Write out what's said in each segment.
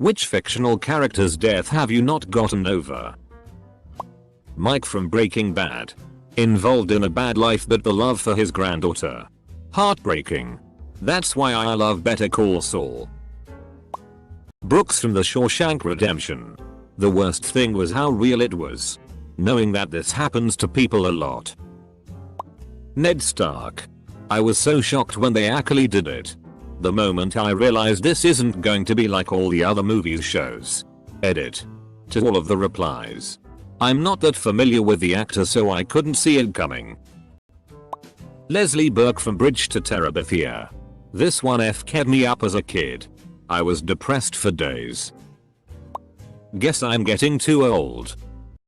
Which fictional character's death have you not gotten over? Mike from Breaking Bad. Involved in a bad life but the love for his granddaughter. Heartbreaking. That's why I love Better Call Saul. Brooks from The Shawshank Redemption. The worst thing was how real it was. Knowing that this happens to people a lot. Ned Stark. I was so shocked when they actually did it. The moment I realized this isn't going to be like all the other movies shows. Edit. To all of the replies. I'm not that familiar with the actor so I couldn't see it coming. Leslie Burke from Bridge to Terabithia. This one f'd me up as a kid. I was depressed for days. Guess I'm getting too old.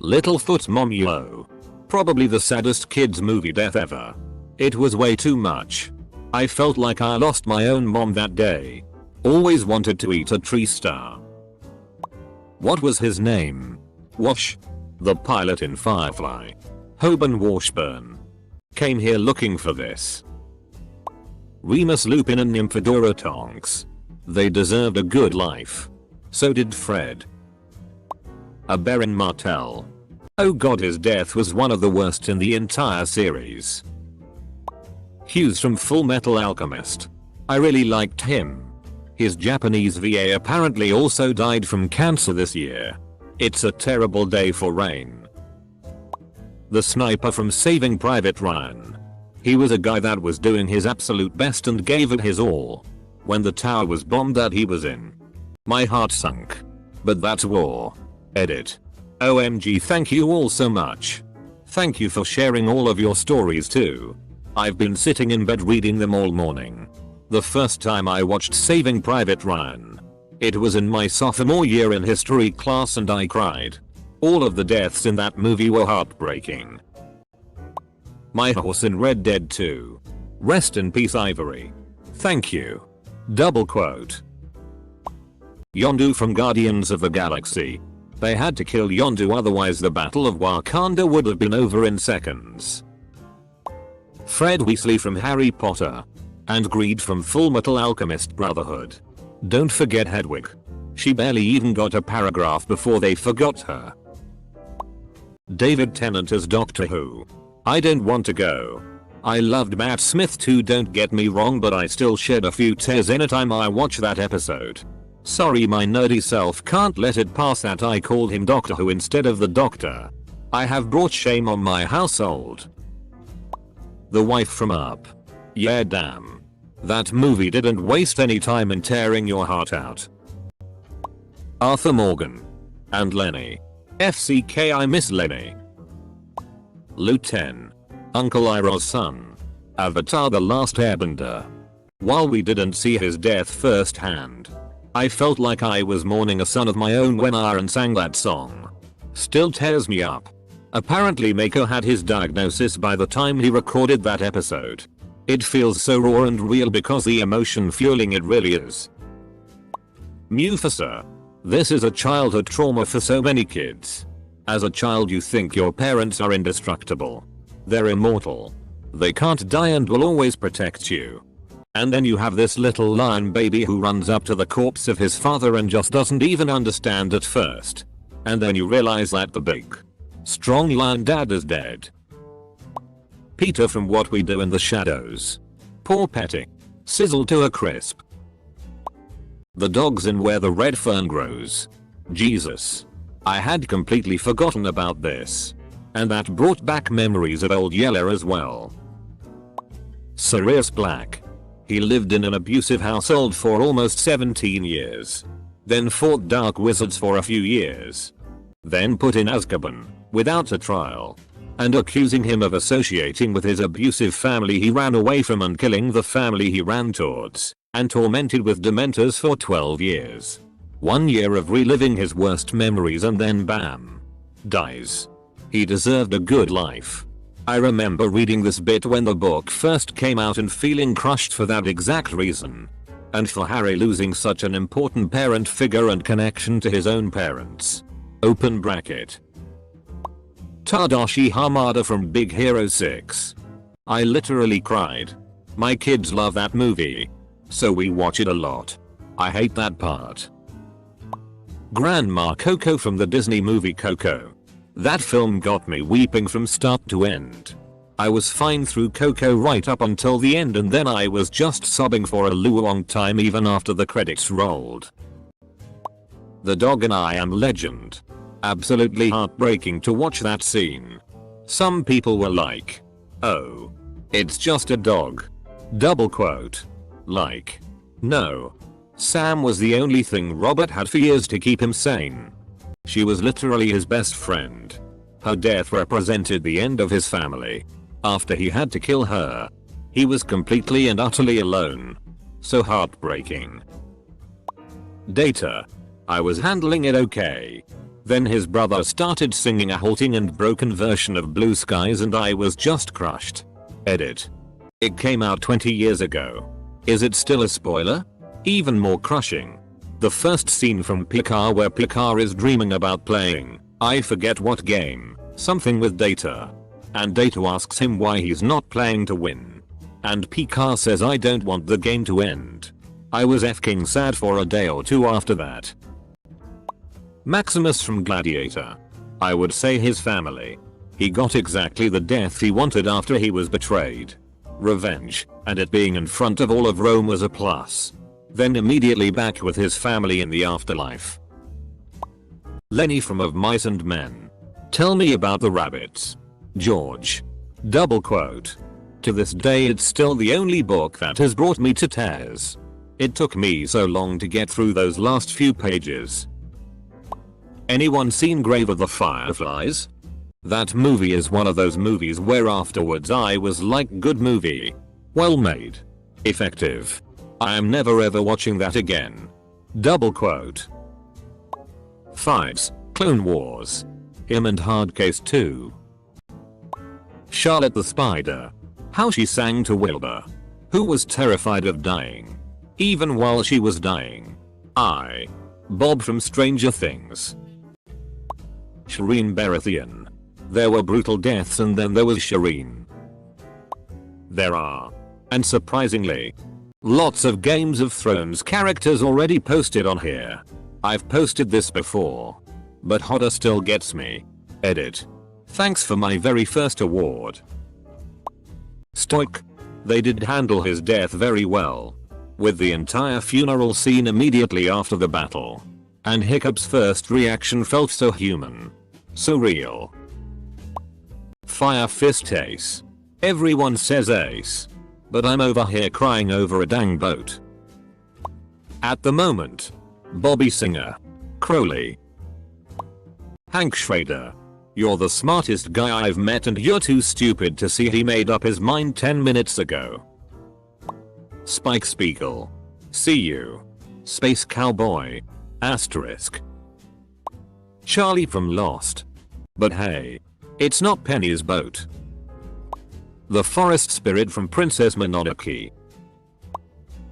Littlefoot Mom Yo. Probably the saddest kids movie death ever. It was way too much. I felt like I lost my own mom that day. Always wanted to eat a tree star. What was his name? Wash. The pilot in Firefly. Hoban Washburn. Came here looking for this. Remus Lupin and Nymphadora Tonks. They deserved a good life. So did Fred. A Baron Martell. Oh god, his death was one of the worst in the entire series. Hughes from Full Metal Alchemist. I really liked him. His Japanese VA apparently also died from cancer this year. It's a terrible day for Rain. The sniper from Saving Private Ryan. He was a guy that was doing his absolute best and gave it his all. When the tower was bombed that he was in. My heart sunk. But that's war. Edit. OMG, thank you all so much. Thank you for sharing all of your stories too. I've been sitting in bed reading them all morning. The first time I watched Saving Private Ryan. It was in my sophomore year in history class and I cried. All of the deaths in that movie were heartbreaking. My horse in Red Dead 2. Rest in peace Ivory. Thank you. Double quote. Yondu from Guardians of the Galaxy. They had to kill Yondu otherwise the Battle of Wakanda would have been over in seconds. Fred Weasley from Harry Potter. And Greed from Fullmetal Alchemist Brotherhood. Don't forget Hedwig. She barely even got a paragraph before they forgot her. David Tennant as Doctor Who. I don't want to go. I loved Matt Smith too, don't get me wrong, but I still shed a few tears anytime I watch that episode. Sorry, my nerdy self can't let it pass that I called him Doctor Who instead of the Doctor. I have brought shame on my household. The wife from Up. Yeah, damn. That movie didn't waste any time in tearing your heart out. Arthur Morgan. And Lenny. FCK, I miss Lenny. Luten. Uncle Iroh's son. Avatar: The Last Airbender. While we didn't see his death firsthand, I felt like I was mourning a son of my own when Aaron sang that song. Still tears me up. Apparently Mako had his diagnosis by the time he recorded that episode. It feels so raw and real because the emotion fueling it really is. Mufasa. This is a childhood trauma for so many kids. As a child you think your parents are indestructible. They're immortal. They can't die and will always protect you. And then you have this little lion baby who runs up to the corpse of his father and just doesn't even understand at first. And then you realize that the big, strong lion dad is dead. Peter from What We Do in the Shadows. Poor Petty. Sizzled to a crisp. The dogs in Where the Red Fern Grows. Jesus. I had completely forgotten about this. And that brought back memories of Old Yeller as well. Sirius Black. He lived in an abusive household for almost 17 years. Then fought dark wizards for a few years. Then put in Azkaban, without a trial. And accusing him of associating with his abusive family he ran away from and killing the family he ran towards, and tormented with dementors for 12 years. 1 year of reliving his worst memories and then bam. Dies. He deserved a good life. I remember reading this bit when the book first came out and feeling crushed for that exact reason. And for Harry losing such an important parent figure and connection to his own parents. Open bracket. Tadashi Hamada from Big Hero 6. I literally cried. My kids love that movie. So we watch it a lot. I hate that part. Grandma Coco from the Disney movie Coco. That film got me weeping from start to end. I was fine through Coco right up until the end, and then I was just sobbing for a long time even after the credits rolled. The Dog and I Am Legend. Absolutely heartbreaking to watch that scene. Some people were like, "Oh, it's just a dog." Double quote. Like, no. Sam was the only thing Robert had for years to keep him sane. She was literally his best friend. Her death represented the end of his family. After he had to kill her, he was completely and utterly alone. So heartbreaking. Data. I was handling it okay. Then his brother started singing a halting and broken version of Blue Skies and I was just crushed. Edit. It came out 20 years ago. Is it still a spoiler? Even more crushing. The first scene from Picard where Picard is dreaming about playing, I forget what game, something with Data. And Data asks him why he's not playing to win. And Picard says, "I don't want the game to end." I was f***ing sad for a day or two after that. Maximus from Gladiator. I would say his family. He got exactly the death he wanted after he was betrayed. Revenge, and it being in front of all of Rome was a plus. Then immediately back with his family in the afterlife. Lenny from Of Mice and Men. Tell me about the rabbits. George. Double quote. To this day it's still the only book that has brought me to tears. It took me so long to get through those last few pages. Anyone seen Grave of the Fireflies? That movie is one of those movies where afterwards I was like, good movie. Well made. Effective. I am never ever watching that again. Double quote. Fights. Clone Wars. Him and Hardcase 2. Charlotte the Spider. How she sang to Wilbur. Who was terrified of dying. Even while she was dying. Bob from Stranger Things. Shireen Baratheon. There were brutal deaths and then there was Shireen. There are. And surprisingly, lots of Games of Thrones characters already posted on here. I've posted this before. But Hodder still gets me. Edit. Thanks for my very first award. Stoic. They did handle his death very well. With the entire funeral scene immediately after the battle. And Hiccup's first reaction felt so human. So real. Fire Fist Ace. Everyone says Ace. But I'm over here crying over a dang boat. At the moment. Bobby Singer. Crowley. Hank Schrader. You're the smartest guy I've met and you're too stupid to see he made up his mind 10 minutes ago. Spike Spiegel. See you. Space Cowboy. Asterisk. Charlie from Lost. But hey. It's not Penny's boat. The Forest Spirit from Princess Mononoke.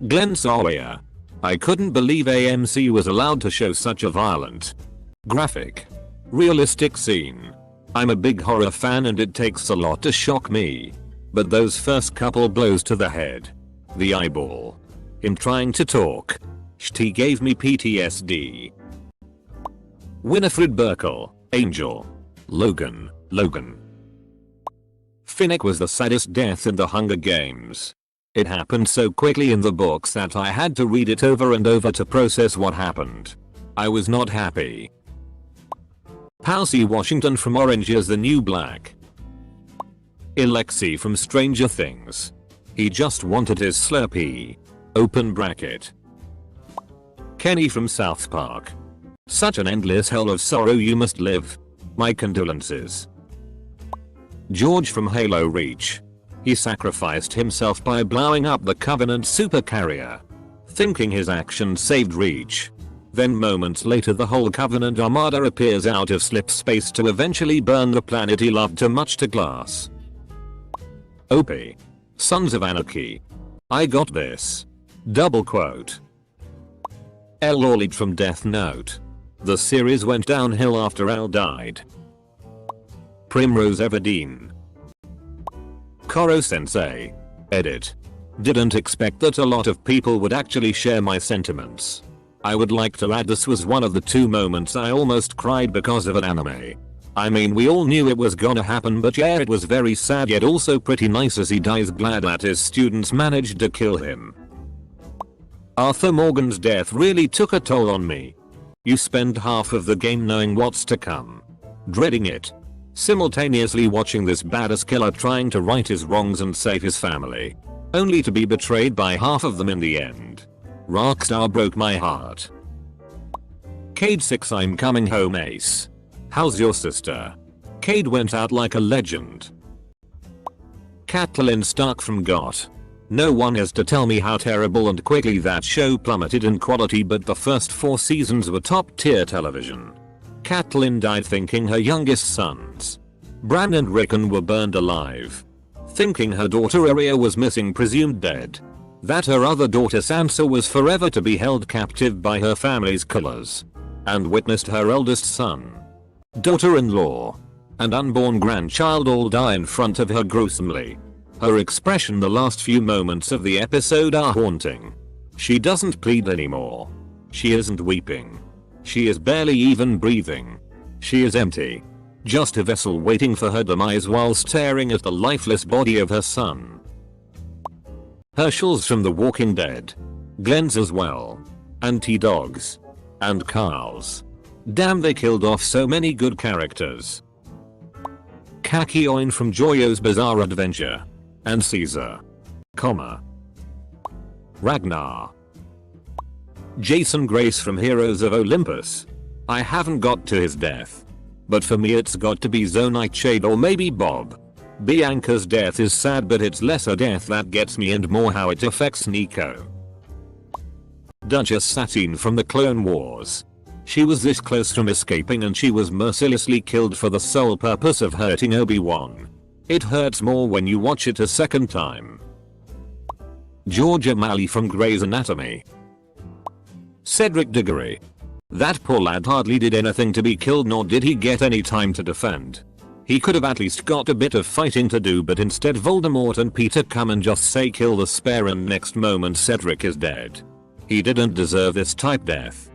Glenn Sawyer. I couldn't believe AMC was allowed to show such a violent, graphic, realistic scene. I'm a big horror fan and it takes a lot to shock me. But those first couple blows to the head. The eyeball. Him trying to talk. He gave me PTSD. Winifred Burkle. Angel. Logan. Finnick was the saddest death in the Hunger Games. It happened so quickly in the books that I had to read it over and over to process what happened. I was not happy. Palsy Washington from Orange is the New Black. Alexi from Stranger Things. He just wanted his Slurpee. Open bracket. Kenny from South Park. Such an endless hell of sorrow you must live. My condolences. George from Halo Reach. He sacrificed himself by blowing up the Covenant supercarrier. Thinking his actions saved Reach. Then moments later the whole Covenant armada appears out of slip space to eventually burn the planet he loved to much to glass. Opie. Sons of Anarchy. I got this. Double quote. El Orlid from Death Note. The series went downhill after Al died. Primrose Everdeen. Koro Sensei. Edit. Didn't expect that a lot of people would actually share my sentiments. I would like to add this was one of the 2 moments I almost cried because of an anime. I mean, we all knew it was gonna happen, but yeah, it was very sad yet also pretty nice as he dies. Glad that his students managed to kill him. Arthur Morgan's death really took a toll on me. You spend half of the game knowing what's to come, dreading it, simultaneously watching this badass killer trying to right his wrongs and save his family, only to be betrayed by half of them in the end. Rockstar broke my heart. Cade 6, I'm coming home ace. How's your sister? Cade went out like a legend. Catelyn Stark from GOT. No one has to tell me how terrible and quickly that show plummeted in quality, but the first 4 seasons were top tier television. Catelyn died thinking her youngest sons, Bran and Rickon, were burned alive. Thinking her daughter Arya was missing, presumed dead. That her other daughter Sansa was forever to be held captive by her family's killers. And witnessed her eldest son, daughter-in-law, and unborn grandchild all die in front of her gruesomely. Her expression the last few moments of the episode are haunting. She doesn't plead anymore. She isn't weeping. She is barely even breathing. She is empty. Just a vessel waiting for her demise while staring at the lifeless body of her son. Herschel's from The Walking Dead. Glenn's as well. And T-Dog's. And Carl's. Damn, they killed off so many good characters. Kakyoin from JoJo's Bizarre Adventure. And Caesar. Ragnar. Jason Grace from Heroes of Olympus. I haven't got to his death. But for me it's got to be Nightshade or maybe Bob. Bianca's death is sad, but it's lesser death that gets me and more how it affects Nico. Duchess Satine from the Clone Wars. She was this close from escaping and she was mercilessly killed for the sole purpose of hurting Obi-Wan. It hurts more when you watch it a second time. George O'Malley from Grey's Anatomy. Cedric Diggory. That poor lad hardly did anything to be killed, nor did he get any time to defend. He could have at least got a bit of fighting to do, but instead Voldemort and Peter come and just say kill the spare, and next moment Cedric is dead. He didn't deserve this type death.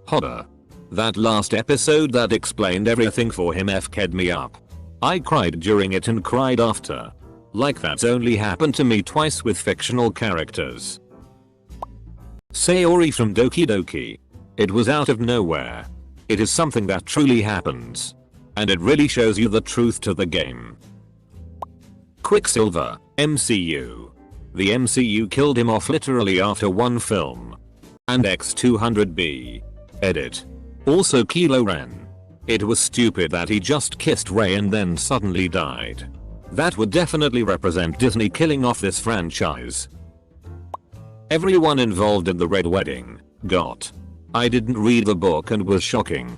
Hodder. That last episode that explained everything for him fk'd me up. I cried during it and cried after. Like that's only happened to me twice with fictional characters. Sayori from Doki Doki. It was out of nowhere. It is something that truly happens. And it really shows you the truth to the game. Quicksilver, MCU. The MCU killed him off literally after one film. And X200B. Edit. Also Kylo Ren. It was stupid that he just kissed Rey and then suddenly died. That would definitely represent Disney killing off this franchise. Everyone involved in the Red Wedding. Got. I didn't read the book and was shocking.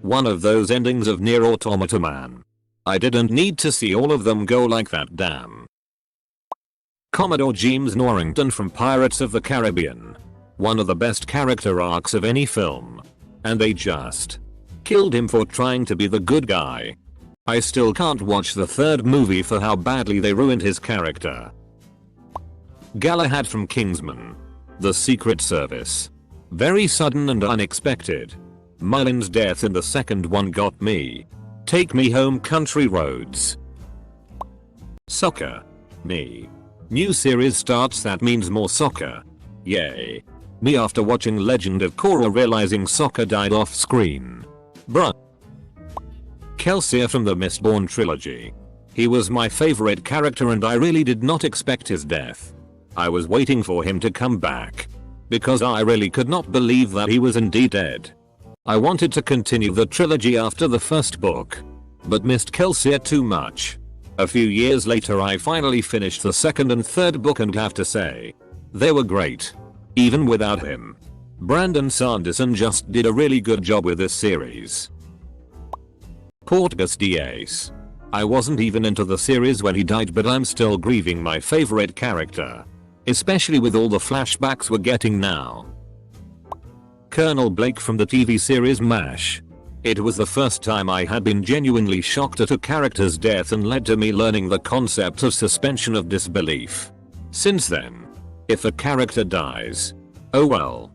One of those endings of Nier Automata, man. I didn't need to see all of them go like that, damn. Commodore James Norrington from Pirates of the Caribbean. One of the best character arcs of any film. And they just killed him for trying to be the good guy. I still can't watch the third movie for how badly they ruined his character. Galahad from Kingsman. The Secret Service. Very sudden and unexpected. Mylin's death in the second one got me. Take me home, country roads. Soccer. Me. New series starts, that means more soccer. Yay. Me after watching Legend of Korra realizing Sokka died off screen. Bruh. Kelsier from the Mistborn trilogy. He was my favorite character and I really did not expect his death. I was waiting for him to come back. Because I really could not believe that he was indeed dead. I wanted to continue the trilogy after the first book. But missed Kelsier too much. A few years later I finally finished the second and third book and have to say, they were great. Even without him. Brandon Sanderson just did a really good job with this series. Portgas Diaz. I wasn't even into the series when he died, but I'm still grieving my favorite character. Especially with all the flashbacks we're getting now. Colonel Blake from the TV series MASH. It was the first time I had been genuinely shocked at a character's death and led to me learning the concept of suspension of disbelief. Since then, if a character dies, Oh well.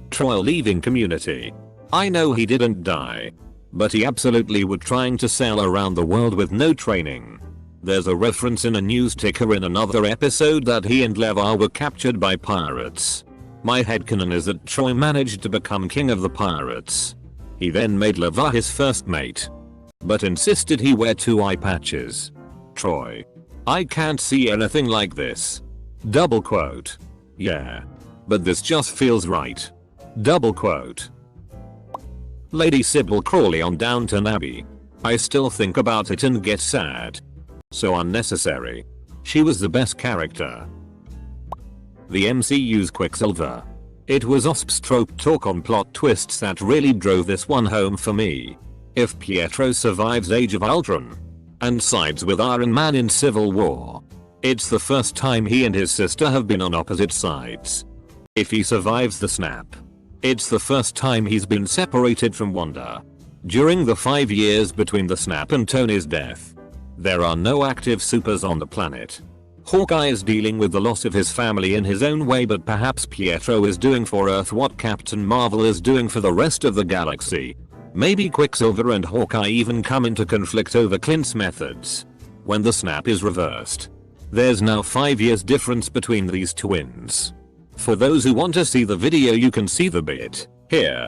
Troy leaving community. I know he didn't die, but he absolutely was trying to sail around the world with no training. There's a reference in a news ticker in another episode that he and Levar were captured by pirates. My headcanon is that Troy managed to become king of the pirates. He then made Levar his first mate, but insisted he wear 2 eye patches. Troy. I can't see anything like this. Double quote. Yeah. But this just feels right. Double quote. Lady Sybil Crawley on Downton Abbey. I still think about it and get sad. So unnecessary. She was the best character. The MCU's Quicksilver. It was OSP talk on plot twists that really drove this one home for me. If Pietro survives Age of Ultron and sides with Iron Man in Civil War, it's the first time he and his sister have been on opposite sides. If he survives the snap, it's the first time he's been separated from Wanda. During the 5 years between the snap and Tony's death, there are no active supers on the planet. Hawkeye is dealing with the loss of his family in his own way, but perhaps Pietro is doing for Earth what Captain Marvel is doing for the rest of the galaxy. Maybe Quicksilver and Hawkeye even come into conflict over Clint's methods. When the snap is reversed, there's now 5 years difference between these twins. For those who want to see the video, you can see the bit here.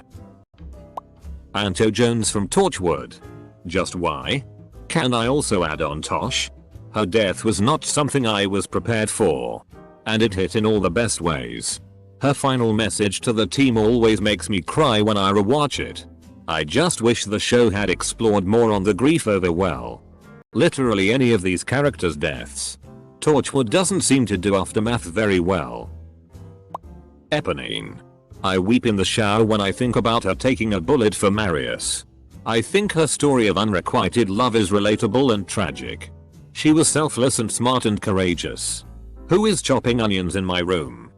Anto Jones from Torchwood. Just why? Can I also add on Tosh? Her death was not something I was prepared for, and it hit in all the best ways. Her final message to the team always makes me cry when I rewatch it. I just wish the show had explored more on the grief over, well, literally any of these characters' deaths. Torchwood doesn't seem to do aftermath very well. Eponine. I weep in the shower when I think about her taking a bullet for Marius. I think her story of unrequited love is relatable and tragic. She was selfless and smart and courageous. Who is chopping onions in my room?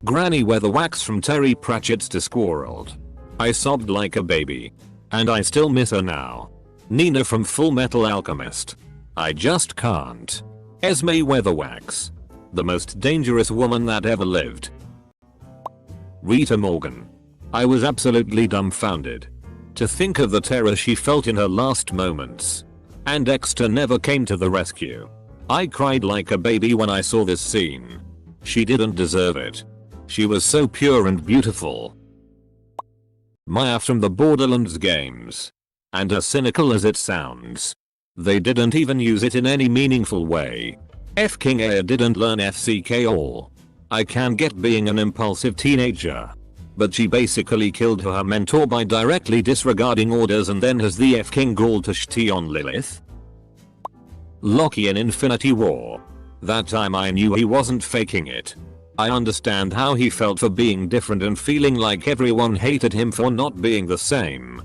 Granny Weatherwax from Terry Pratchett's Discworld. I sobbed like a baby, and I still miss her now. Nina from Full Metal Alchemist. I just can't. Esme Weatherwax. The most dangerous woman that ever lived. Rita Morgan. I was absolutely dumbfounded to think of the terror she felt in her last moments. And Dexter never came to the rescue. I cried like a baby when I saw this scene. She didn't deserve it. She was so pure and beautiful. Maya from the Borderlands games. And as cynical as it sounds, they didn't even use it in any meaningful way. F. King Air didn't learn FCK all. I can get being an impulsive teenager, but she basically killed her mentor by directly disregarding orders, and then has the F King gall to shitty on Lilith. Loki in Infinity War. That time I knew he wasn't faking it. I understand how he felt for being different and feeling like everyone hated him for not being the same.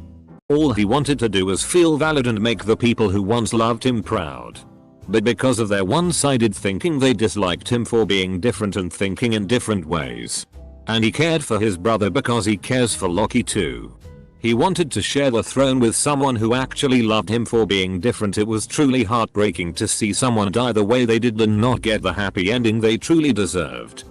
All he wanted to do was feel valid and make the people who once loved him proud. But because of their one-sided thinking, they disliked him for being different and thinking in different ways. And he cared for his brother because he cares for Loki too. He wanted to share the throne with someone who actually loved him for being different. It was truly heartbreaking to see someone die the way they did and not get the happy ending they truly deserved.